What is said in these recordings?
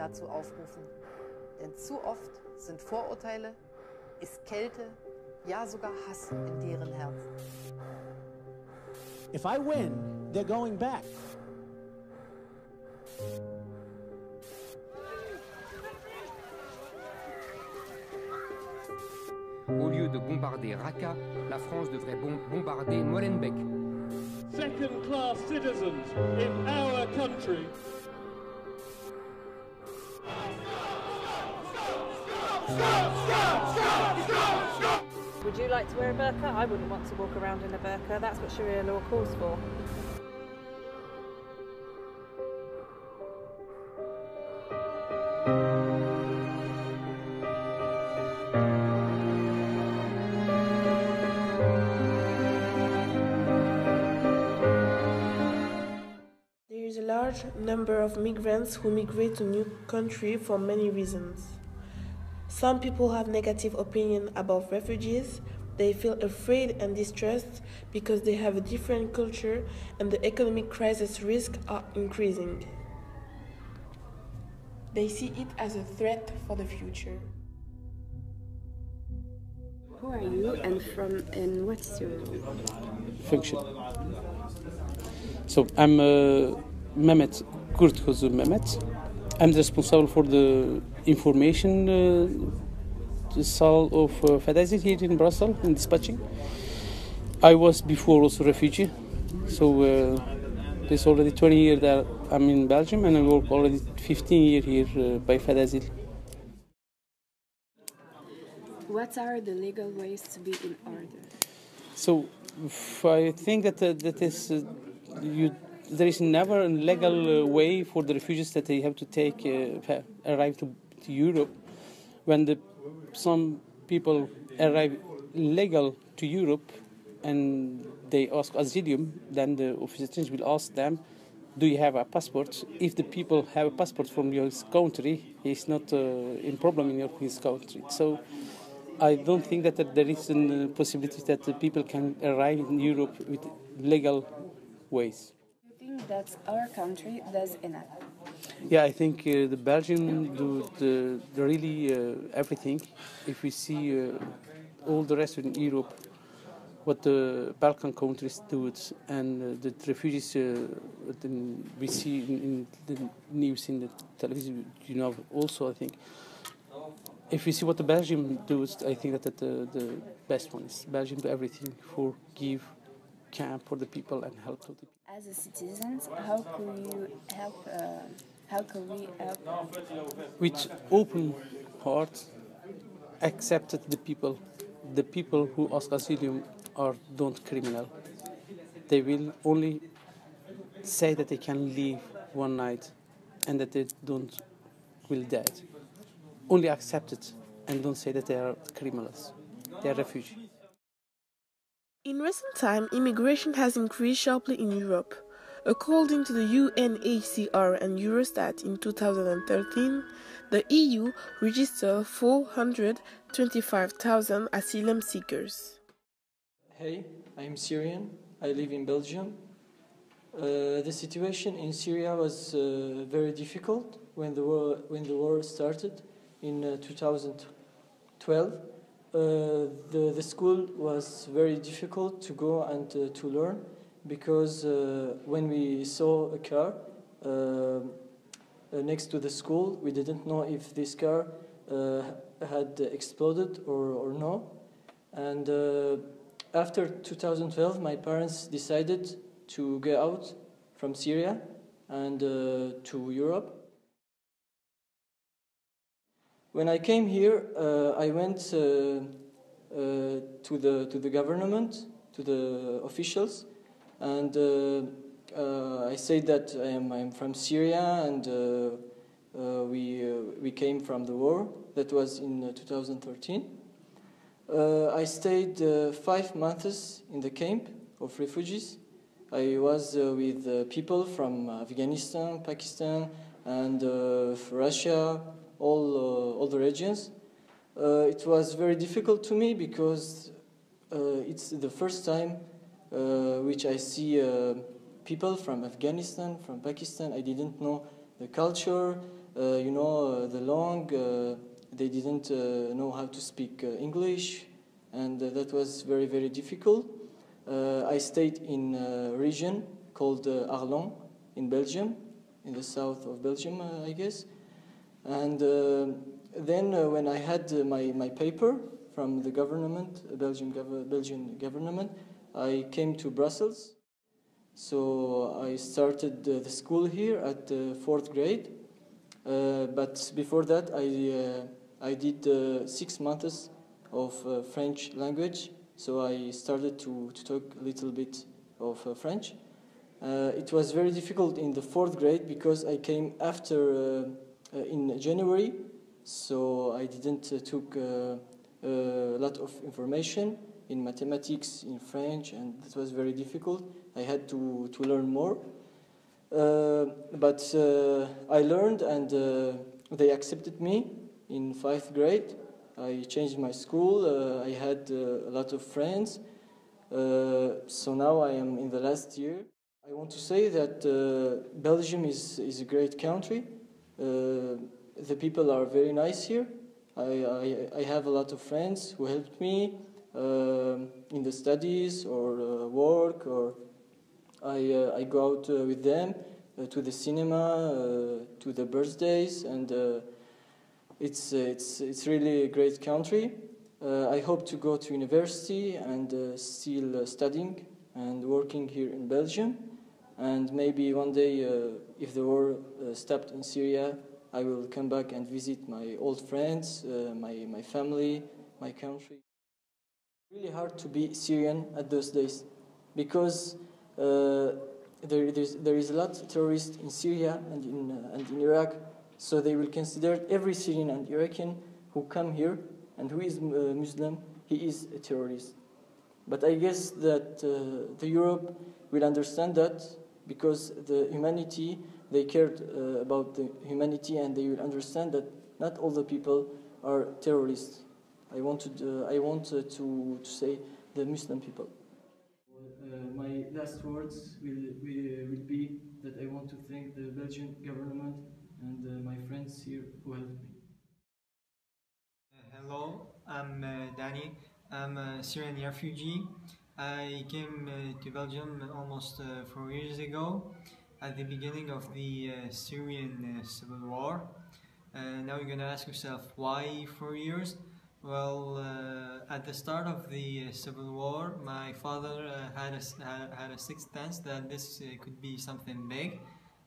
dazu aufrufen. Denn zu oft sind Vorurteile, ist Kälte, ja sogar Hass in deren Herzen. If I win, they're going back. Au lieu de bombarder Raqqa, la France devrait bombarder Molenbeek. Second-class citizens in our country. Would you like to wear a burqa? I wouldn't want to walk around in a burqa. That's what Sharia law calls for. There is a large number of migrants who migrate to a new country for many reasons. Some people have negative opinion about refugees. They feel afraid and distressed because they have a different culture and the economic crisis risks are increasing. They see it as a threat for the future. Who are you and what's your function? So I'm Mehmet Kurtkuzul Mehmet. I'm responsible for the information cell of Fedazil here in Brussels in dispatching. I was before also refugee, so there's already 20 years that I'm in Belgium, and I work already 15 years here by Fedazil. What are the legal ways to be in order? So I think that there is never a legal way for the refugees that they have to take arrive to Europe. When some people arrive legal to Europe and they ask asylum, then the officers will ask them, do you have a passport? If the people have a passport from your country, it's not a problem in his country. So I don't think that there is a possibility that the people can arrive in Europe with legal ways. I think that our country does enough. Yeah, I think the Belgians do really everything. If we see all the rest of Europe, what the Balkan countries do, and the refugees we see in the news, in the television, also I think. If we see what the Belgium does, I think that the best one is Belgium do everything for give camp for the people and help the people. As a citizens, how can you help? How can we help? With open heart, accepted the people. The people who ask asylum are don't criminal. They will only say that they can leave one night and that they don't will dead. Only accept it and don't say that they are criminals. They are refugees. In recent time, immigration has increased sharply in Europe. According to the UNHCR and Eurostat in 2013, the EU registered 425,000 asylum seekers. Hey, I'm Syrian. I live in Belgium. The situation in Syria was very difficult when the war started in 2012. The school was very difficult to go and to learn, because when we saw a car next to the school, we didn't know if this car had exploded or no. And after 2012, my parents decided to go out from Syria and to Europe. When I came here, I went to the government, to the officials, and I said that I'm from Syria, and we came from the war. That was in 2013. I stayed 5 months in the camp of refugees. I was with people from Afghanistan, Pakistan, and Russia, all the regions. It was very difficult to me because it's the first time which I see people from Afghanistan, from Pakistan. I didn't know the culture, the langue. They didn't know how to speak English, and that was very, very difficult. I stayed in a region called Arlon in Belgium, in the south of Belgium, I guess. And then when I had my paper from the government, Belgian government, I came to Brussels. So I started the school here at 4th grade. But before that, I did 6 months of French language. So I started to talk a little bit of French. It was very difficult in the 4th grade because I came after in January, so I didn't took a lot of information in mathematics, in French, and it was very difficult. I had to learn more. But I learned, and they accepted me in 5th grade. I changed my school. I had a lot of friends. So now I am in the last year. I want to say that Belgium is a great country. The people are very nice here. I have a lot of friends who helped me in the studies or work, or I go out with them to the cinema, to the birthdays, and it's really a great country. I hope to go to university and still studying and working here in Belgium. And maybe one day, if the war stopped in Syria, I will come back and visit my old friends, my family, my country. It's really hard to be Syrian at those days because there is a lot of terrorists in Syria and in Iraq, so they will consider every Syrian and Iraqi who come here and who is Muslim, he is a terrorist. But I guess that the Europe will understand that because the humanity, they cared about the humanity, and they will understand that not all the people are terrorists. I want to say the Muslim people. My last words will be that I want to thank the Belgian government and my friends here who helped me. Hello, I'm Danny. I'm a Syrian refugee. I came to Belgium almost 4 years ago at the beginning of the Syrian civil war. Now you're going to ask yourself, why 4 years? Well, at the start of the civil war, my father had a sixth sense that this could be something big,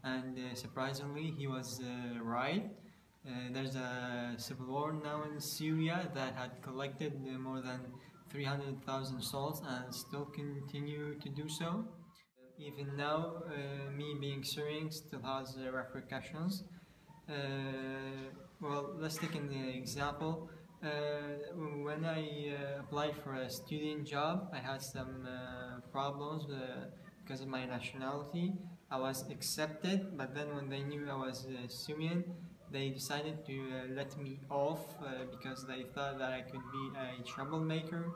and surprisingly, he was right. There's a civil war now in Syria that had collected more than 300,000 souls and still continue to do so. Even now, me being Syrian still has repercussions. Well, let's take an example. When I applied for a student job, I had some problems because of my nationality. I was accepted, but then when they knew I was Syrian, they decided to let me off because they thought that I could be a troublemaker,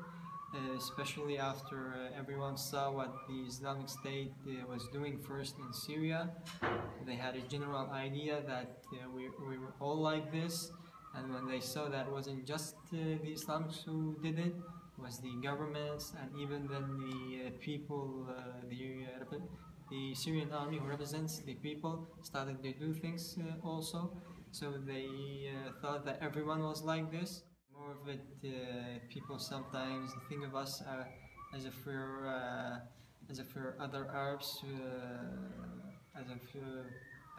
especially after everyone saw what the Islamic State was doing first in Syria. They had a general idea that we were all like this, and when they saw that it wasn't just the Islamics who did it, it was the governments and even then the people, the Syrian army who represents the people started to do things also. So they thought that everyone was like this. More of it, people sometimes think of us as if we're other Arabs,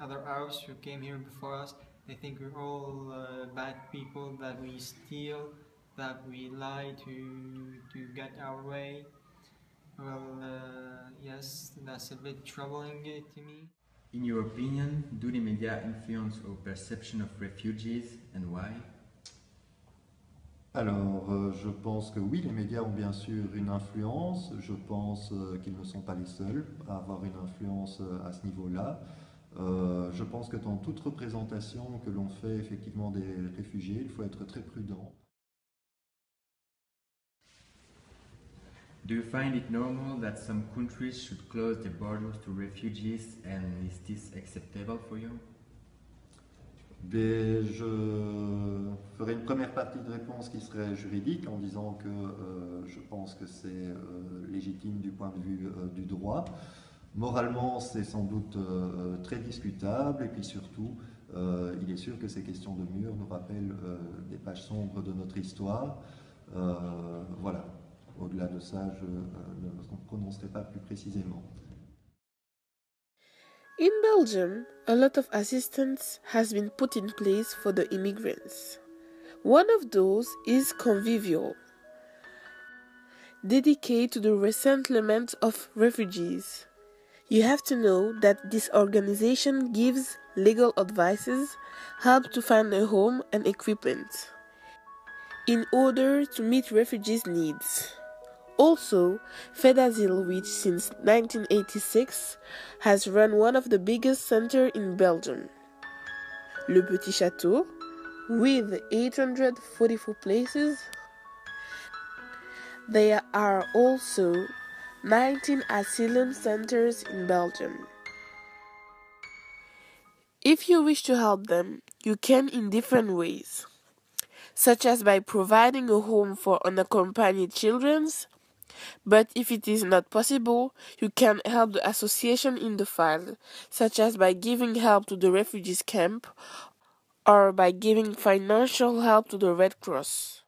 other Arabs who came here before us. They think we're all bad people, that we steal, that we lie to get our way. Well, yes, that's a bit troubling to me. In your opinion, do the media influence our perception of refugees, and why? Alors, je pense que oui, les médias ont bien sûr une influence. Je pense qu'ils ne sont pas les seuls à avoir une influence à ce niveau-là. Je pense que dans toute représentation que l'on fait effectivement des réfugiés, il faut être très prudent. Do you find it normal that some countries should close their borders to refugees, and is this acceptable for you? Mais je ferai une première partie de réponse qui serait juridique en disant que je pense que c'est légitime du point de vue du droit. Moralement, c'est sans doute très discutable et puis surtout, il est sûr que ces questions de mur nous rappellent des pages sombres de notre histoire. Voilà. Au-delà de ça, je ne me prononcerai pas plus précisément. In Belgium, a lot of assistance has been put in place for the immigrants. One of those is Convivial, dedicated to the resettlement of refugees. You have to know that this organization gives legal advices, help to find a home and equipment, in order to meet refugees' needs. Also, Fedazil, which since 1986 has run one of the biggest centers in Belgium, Le Petit Château, with 844 places. There are also 19 asylum centers in Belgium. If you wish to help them, you can in different ways, such as by providing a home for unaccompanied children. But if it is not possible, you can help the association in the file, such as by giving help to the refugees camp or by giving financial help to the Red Cross.